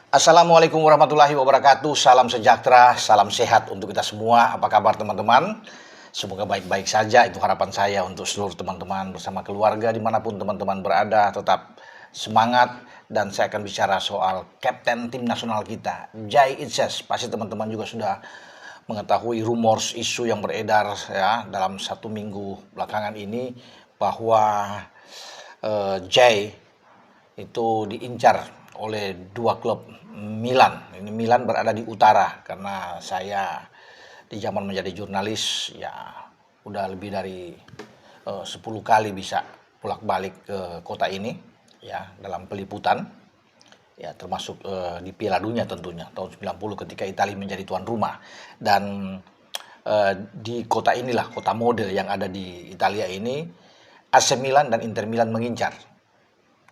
Assalamualaikum warahmatullahi wabarakatuh. Salam sejahtera, salam sehat untuk kita semua. Apa kabar teman-teman? Semoga baik-baik saja. Itu harapan saya untuk seluruh teman-teman bersama keluarga dimanapun teman-teman berada. Tetap semangat. Dan saya akan bicara soal kapten tim nasional kita, Jai Itses. Pasti teman-teman juga sudah mengetahui rumors isu yang beredar ya dalam 1 minggu belakangan ini bahwa Jai itu diincar oleh dua klub Milan. Ini Milan berada di utara karena saya di zaman menjadi jurnalis ya udah lebih dari 10 kali bisa bolak-balik ke kota ini ya dalam peliputan ya termasuk di Piala Dunia tentunya tahun 90 ketika Italia menjadi tuan rumah dan di kota inilah kota mode yang ada di Italia ini AC Milan dan Inter Milan mengincar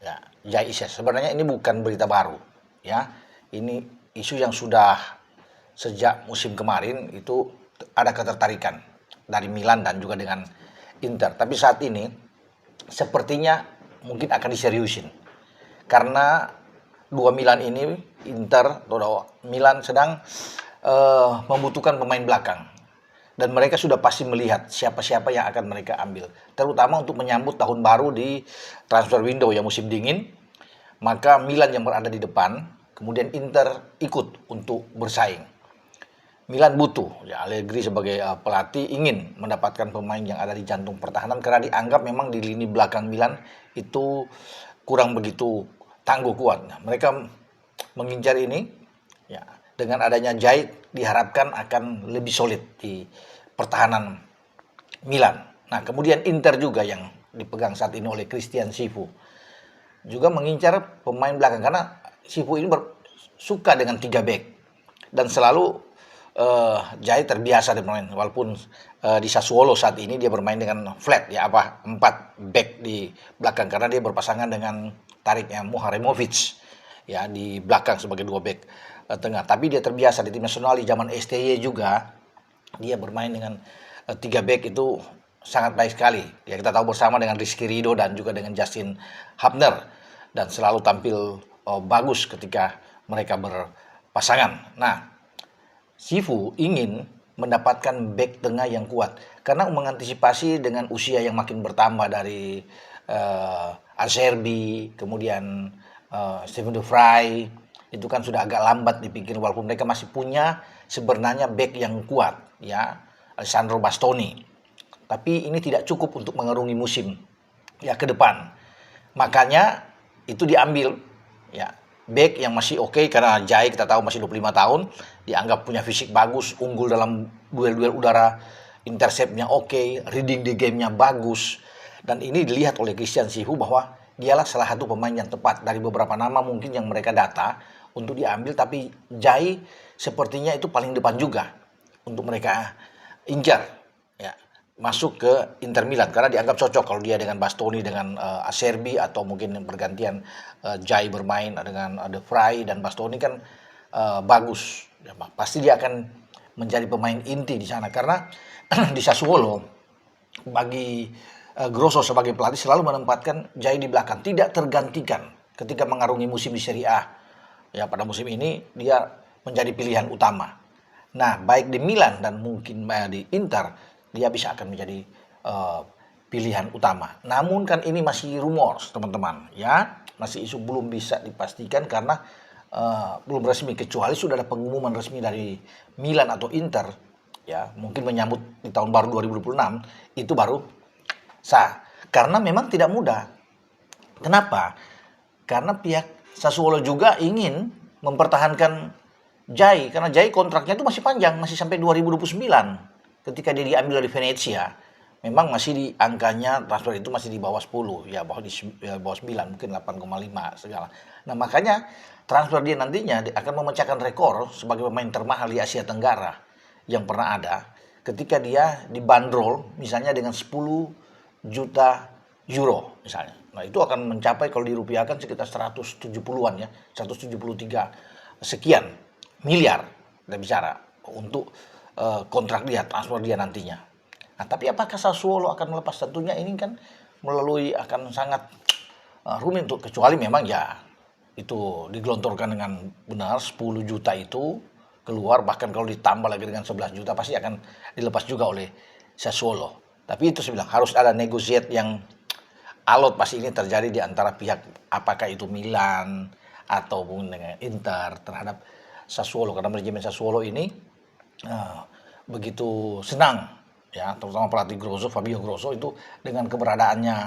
ya Jai Ises. Sebenarnya ini bukan berita baru ya. Ini isu yang sudah sejak musim kemarin itu ada ketertarikan dari Milan dan juga dengan Inter. Tapi saat ini sepertinya mungkin akan diseriusin. Karena dua Milan ini Inter atau Milan sedang membutuhkan pemain belakang. Dan mereka sudah pasti melihat siapa-siapa yang akan mereka ambil. Terutama untuk menyambut tahun baru di transfer window yang musim dingin. Maka Milan yang berada di depan, kemudian Inter ikut untuk bersaing. Milan butuh, ya Allegri sebagai pelatih ingin mendapatkan pemain yang ada di jantung pertahanan karena dianggap memang di lini belakang Milan itu kurang begitu tangguh kuat. Nah, mereka mengincar ini, ya dengan adanya Jai diharapkan akan lebih solid di pertahanan Milan. Nah kemudian Inter juga yang dipegang saat ini oleh Christian Sifu juga mengincar pemain belakang karena Sifu ini suka dengan 3 back dan selalu Jai terbiasa bermain walaupun di Sassuolo saat ini dia bermain dengan flat ya 4 back di belakang karena dia berpasangan dengan tariknya Muharemovic ya di belakang sebagai 2 back tengah. Tapi dia terbiasa di tim nasional di zaman STY juga dia bermain dengan 3 back itu sangat baik sekali. Ya kita tahu bersama dengan Rizky Ridho dan juga dengan Justin Hubner dan selalu tampil bagus ketika mereka berpasangan. Nah, Sifu ingin mendapatkan back tengah yang kuat karena mengantisipasi dengan usia yang makin bertambah dari Acerbi, kemudian Steven De Vrij itu kan sudah agak lambat dipikir walaupun mereka masih punya sebenarnya back yang kuat ya Alessandro Bastoni. Tapi ini tidak cukup untuk mengarungi musim ya ke depan. Makanya itu diambil ya back yang masih oke karena Jai kita tahu masih 25 tahun, dianggap punya fisik bagus, unggul dalam duel-duel udara, interceptnya oke, reading the game-nya bagus. Dan ini dilihat oleh Christian Sifu bahwa dialah salah satu pemain yang tepat dari beberapa nama mungkin yang mereka data untuk diambil, tapi Jai sepertinya itu paling depan juga untuk mereka incar ya masuk ke Inter Milan karena dianggap cocok kalau dia dengan Bastoni dengan Acerbi atau mungkin bergantian Jai bermain dengan De Vrij dan Bastoni kan bagus ya, pasti dia akan menjadi pemain inti di sana karena di Sassuolo bagi Grosso sebagai pelatih selalu menempatkan Jai di belakang tidak tergantikan ketika mengarungi musim di Serie A ya pada musim ini dia menjadi pilihan utama. Nah baik di Milan dan mungkin di Inter dia bisa akan menjadi pilihan utama. Namun kan ini masih rumors teman-teman ya, masih isu belum bisa dipastikan karena belum resmi kecuali sudah ada pengumuman resmi dari Milan atau Inter ya, mungkin menyambut di tahun baru 2026 itu baru sah. Karena memang tidak mudah. Kenapa? Karena pihak Sassuolo juga ingin mempertahankan Jai karena Jai kontraknya itu masih panjang, masih sampai 2029. Ketika dia diambil dari Venezia, memang masih di angkanya transfer itu masih di bawah 10, ya bawah 9, mungkin 8,5 segala. Nah makanya transfer dia nantinya akan memecahkan rekor sebagai pemain termahal di Asia Tenggara yang pernah ada ketika dia dibanderol misalnya dengan 10 juta euro misalnya. Nah itu akan mencapai kalau dirupiahkan sekitar 170-an ya, 173 sekian miliar kita bicara untuk kontrak dia, transfer dia nantinya. Nah, tapi apakah Sassuolo akan melepas? Tentunya ini kan melalui akan sangat rumit untuk kecuali memang ya itu digelontorkan dengan benar, 10 juta itu keluar, bahkan kalau ditambah lagi dengan 11 juta pasti akan dilepas juga oleh Sassuolo. Tapi itu saya bilang harus ada negosiat yang alot pasti ini terjadi di antara pihak, apakah itu Milan ataupun dengan Inter terhadap Sassuolo, karena manajemen Sassuolo ini begitu senang ya, terutama pelatih Grosso, Fabio Grosso itu dengan keberadaannya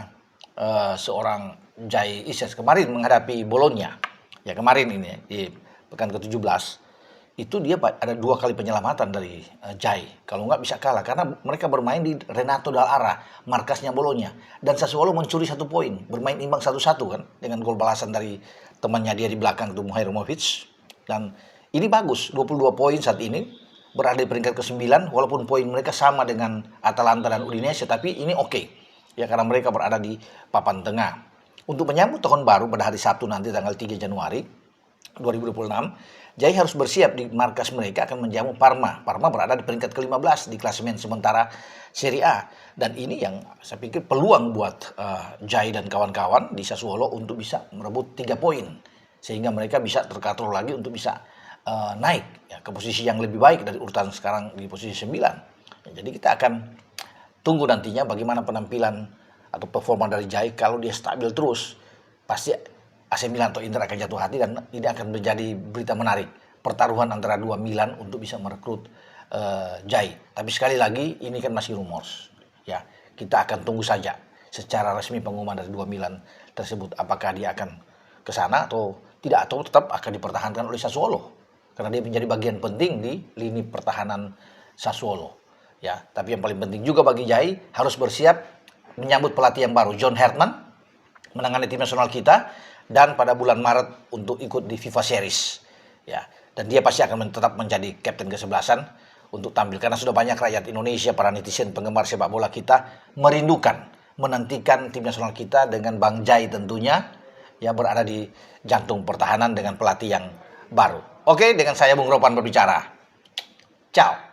seorang Jai Ises kemarin menghadapi Bologna. Ya kemarin ini di pekan ke-17 itu dia ada 2 kali penyelamatan dari Jai. Kalau nggak bisa kalah karena mereka bermain di Renato Dall'Ara, markasnya Bologna, dan Sassuolo mencuri 1 poin, bermain imbang 1-1 kan dengan gol balasan dari temannya dia di belakang itu Mihailovic. Dan ini bagus, 22 poin saat ini berada di peringkat ke-9 walaupun poin mereka sama dengan Atalanta dan Udinese, tapi ini oke. Ya karena mereka berada di papan tengah. Untuk menyambut tahun baru pada hari Sabtu nanti tanggal 3 Januari 2026, Jai harus bersiap di markas mereka akan menjamu Parma. Parma berada di peringkat ke-15 di klasemen sementara Serie A. Dan ini yang saya pikir peluang buat Jai dan kawan-kawan di Sassuolo untuk bisa merebut 3 poin. Sehingga mereka bisa terkatrol lagi untuk bisa naik ya, ke posisi yang lebih baik dari urutan sekarang di posisi 9. Ya, jadi kita akan tunggu nantinya bagaimana penampilan atau performa dari Jai. Kalau dia stabil terus, pasti AC Milan atau Inter akan jatuh hati dan ini akan menjadi berita menarik. Pertaruhan antara 2 Milan untuk bisa merekrut Jai. Tapi sekali lagi ini kan masih rumors. Ya, kita akan tunggu saja secara resmi pengumuman dari 2 Milan tersebut. Apakah dia akan ke sana atau tidak, atau tetap akan dipertahankan oleh Sassuolo. Karena dia menjadi bagian penting di lini pertahanan Sassuolo. Ya, tapi yang paling penting juga bagi Jai harus bersiap menyambut pelatih yang baru, John Herdman, menangani tim nasional kita, dan pada bulan Maret untuk ikut di FIFA Series. Ya, dan dia pasti akan tetap menjadi kapten ke-11 untuk tampil. Karena sudah banyak rakyat Indonesia, para netizen penggemar sepak bola kita, merindukan, menantikan tim nasional kita dengan Bang Jai tentunya, yang berada di jantung pertahanan dengan pelatih yang baru. Oke, dengan saya Bung Ropan berbicara. Ciao.